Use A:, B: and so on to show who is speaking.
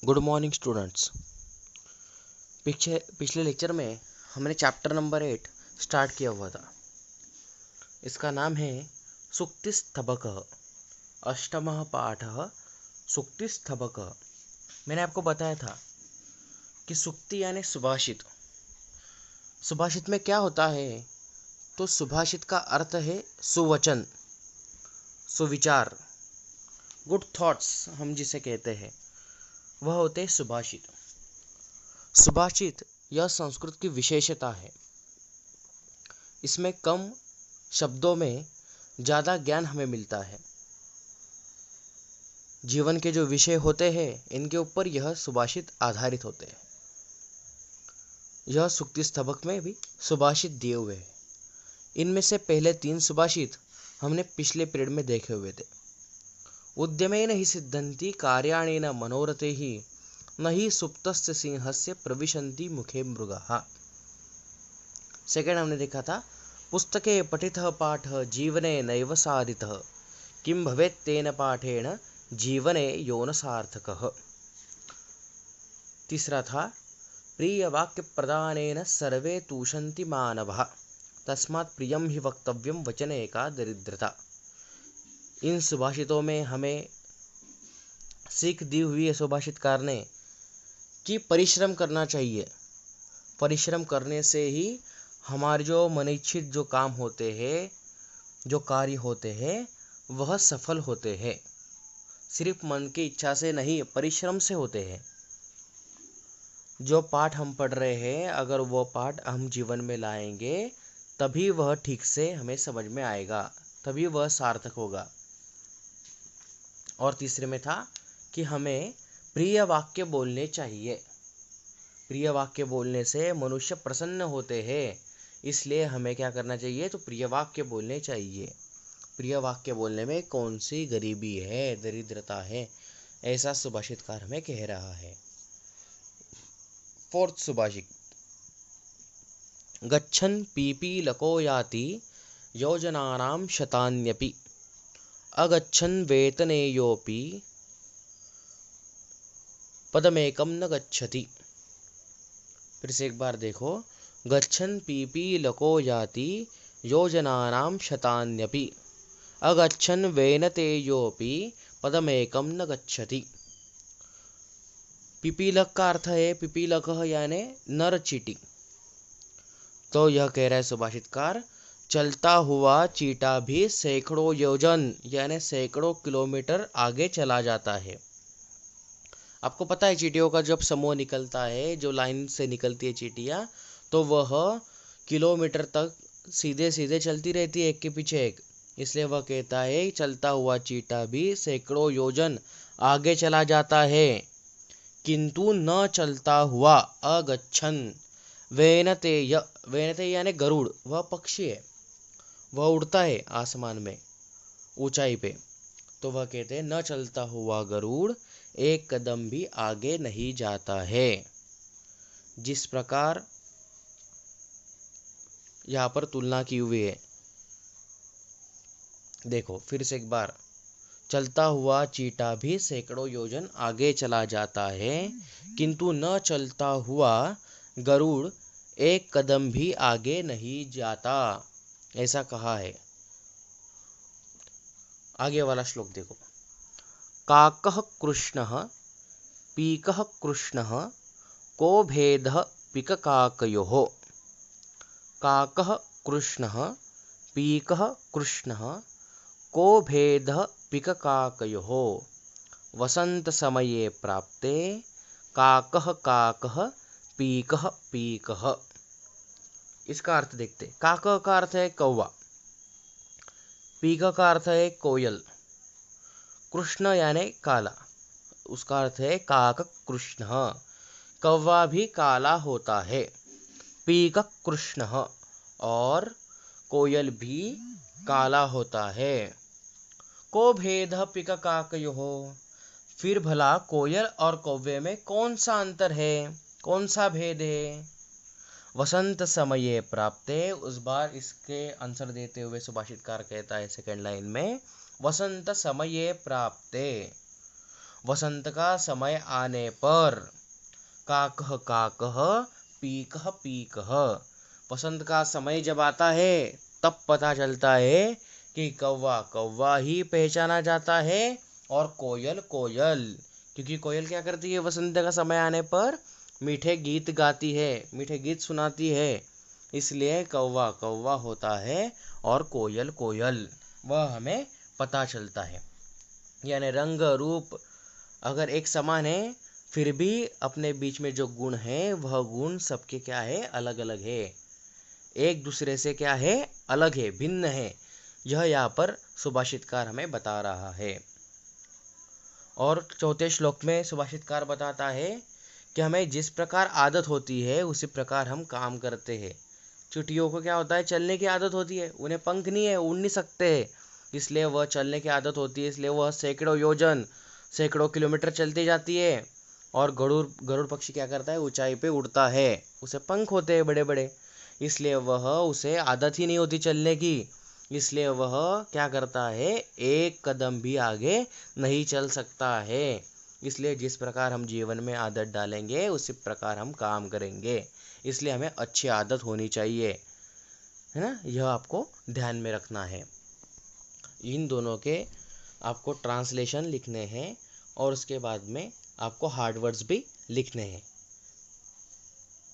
A: Good morning students. पिछले lecture में हमने चैप्टर नंबर 8 स्टार्ट किया हुआ था। इसका नाम है सूक्तिस्तबकः। अष्टमः पाठः सूक्तिस्तबकः। मैंने आपको बताया था कि सूक्ति यानी सुभाषित। सुभाषित में क्या होता है? तो सुभाषित का अर्थ है सुवचन, सुविचार, गुड थॉट्स हम जिसे कहते हैं, वह होते हैं सुभाषित। सुभाषित यह संस्कृत की विशेषता है। इसमें कम शब्दों में ज़्यादा ज्ञान हमें मिलता है। जीवन के जो विषय होते हैं इनके ऊपर यह सुभाषित आधारित होते हैं। यह सूक्तिस्तबक में भी सुभाषित दिए हुए हैं। इनमें से पहले 3 सुभाषित हमने पिछले पीरियड में देखे हुए थे। उद्यमेन हि सिद्धन्ति कार्याणि न मनोरथैः न हि सुप्तस्य सिंहस्य प्रविशन्ति मुखे मृगाः। सेकेंड हमने देखा था पुस्तके पठितः पाठः जीवने नैव साधितः किं भवेत् तेन पाठेन जीवने यौन सार्थकः। तीसरा था प्रिय वाक्य प्रदानेन सर्वे तूषन्ति मानवः तस्मात् प्रियं हि वक्तव्यं वचने का दरिद्रता। इन सुभाषितों में हमें सीख दी हुई है सुभाषितकार ने कि परिश्रम करना चाहिए। परिश्रम करने से ही हमारे जो मनिच्छित जो काम होते हैं, जो कार्य होते हैं, वह सफल होते हैं। सिर्फ मन की इच्छा से नहीं, परिश्रम से होते हैं। जो पाठ हम पढ़ रहे हैं, अगर वो पाठ हम जीवन में लाएंगे तभी वह ठीक से हमें समझ में आएगा, तभी वह सार्थक होगा। और तीसरे में था कि हमें प्रिय वाक्य बोलने चाहिए। प्रिय वाक्य बोलने से मनुष्य प्रसन्न होते हैं, इसलिए हमें क्या करना चाहिए? तो प्रिय वाक्य बोलने चाहिए। प्रिय वाक्य बोलने में कौन सी गरीबी है, दरिद्रता है, ऐसा सुभाषितकार हमें कह रहा है। फोर्थ सुभाषित, गच्छन् पीपीलको याति योजनानां शतान्यपि अगच्छन् वेतनेयोऽपि पदमेकं न गच्छति। फिर से एक बार देखो, गच्छन् पीपीलको याति योजनानां शतान्यपि अगच्छन् वेनतेयोऽपि पदमेकं न गच्छति। पिपीलक का अर्थ है, पिपीलकः यानी नर चींटी। तो यह कह रहा है सुभाषितकार, चलता हुआ चींटा भी सैकड़ों योजन यानी सैकड़ों किलोमीटर आगे चला जाता है। आपको पता है चींटियों का जब समूह निकलता है, जो लाइन से निकलती है चींटियाँ, तो वह किलोमीटर तक सीधे सीधे चलती रहती है, एक के पीछे एक। इसलिए वह कहता है चलता हुआ चींटा भी सैकड़ों योजन आगे चला जाता है, किंतु न चलता हुआ अगच्छन वेनतेय। वेनतेय यानी गरुड़, वह पक्षी है, वह उड़ता है आसमान में ऊंचाई पे। तो वह कहते हैं न चलता हुआ गरुड़ एक कदम भी आगे नहीं जाता है। जिस प्रकार यहाँ पर तुलना की हुई है, देखो फिर से एक बार, चलता हुआ चींटा भी सैकड़ों योजन आगे चला जाता है, किंतु न चलता हुआ गरुड़ एक कदम भी आगे नहीं जाता, ऐसा कहा है। आगे वाला श्लोक देखो, काकः कृष्णः पीकः कृष्णः को भेदः पिककाकयोः। काकः कृष्णः पीकः कृष्णः को भेदः पिककाकयोः। वसंतसमये प्राप्ते काकः काकः पीकः पीकः। इसका अर्थ देखते। काकः का अर्थ है कौवा, पीकः का अर्थ है कोयल, कृष्ण यानी काला, उसका अर्थ है काक कृष्ण। कौवा भी काला होता है, पीक कृष्ण, और कोयल भी काला होता है। को भेद पिक काकयोः। फिर भला कोयल और कौवे में कौन सा अंतर है, कौन सा भेद है? वसंत समये प्राप्ते, उस बार इसके आंसर देते हुए सुभाषितकार कहता है सेकंड लाइन में, वसंत समये प्राप्ते। वसंत का समय आने पर काकह काकह पीकह पीकह। वसंत का समय जब आता है तब पता चलता है कि कौवा कौवा ही पहचाना जाता है और कोयल कोयल, क्योंकि कोयल क्या करती है वसंत का समय आने पर मीठे गीत गाती है, मीठे गीत सुनाती है, इसलिए कौवा कौवा होता है और कोयल कोयल, वह हमें पता चलता है। यानी रंग रूप अगर एक समान है फिर भी अपने बीच में जो गुण है वह गुण सबके क्या है अलग अलग है, एक दूसरे से क्या है अलग है, भिन्न है। यह यहाँ पर सुभाषितकार हमें बता रहा है। और चौथे श्लोक में सुभाषितकार बताता है कि हमें जिस प्रकार आदत होती है उसी प्रकार हम काम करते हैं। चींटियों को क्या होता है चलने की आदत होती है, उन्हें पंख नहीं है, उड़ नहीं सकते, इसलिए वह चलने की आदत होती है, इसलिए वह सैकड़ों योजन सैकड़ों किलोमीटर चलती जाती है। और गरुड़ गरुड़ पक्षी क्या करता है ऊंचाई पे उड़ता है, उसे पंख होते हैं बड़े बड़े, इसलिए वह उसे आदत ही नहीं होती चलने की, इसलिए वह क्या करता है एक कदम भी आगे नहीं चल सकता है। इसलिए जिस प्रकार हम जीवन में आदत डालेंगे उसी प्रकार हम काम करेंगे, इसलिए हमें अच्छी आदत होनी चाहिए, है ना, यह आपको ध्यान में रखना है। इन दोनों के आपको ट्रांसलेशन लिखने हैं और उसके बाद में आपको हार्ड वर्ड्स भी लिखने हैं।